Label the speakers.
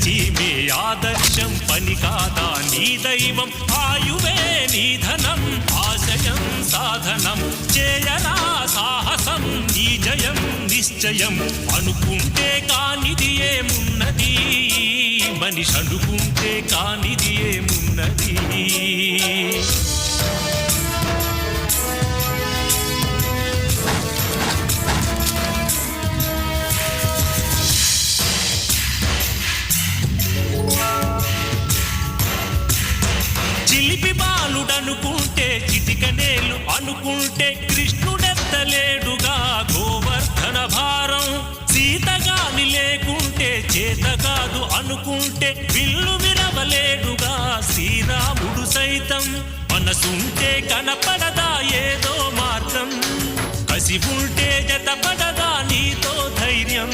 Speaker 1: చీమే ఆదర్శం పని కాదా నీ దైవం ఆయువే నీ ధనం ఆశయం సాధనం చేయరా సాహసం నీ జయం నిశ్చయం అనుకుంటే కానిది ఏమున్నది మనిషి అనుకుంటే కానిది ఏమున్నది చిలిపి బాలుడనుకుంటే చిటికనేలు అనుకుంటే కృష్ణుడెత్తలేడుగా గోవర్ధన భారం సీతగాని లేకుంటే చేత కాదు అనుకుంటే విల్లు విరవలేడుగా శ్రీరాముడు సైతం మనసుంటే కనపడదా ఏదో మార్గం కసి ఉంటే జతపడదా నీతో ధైర్యం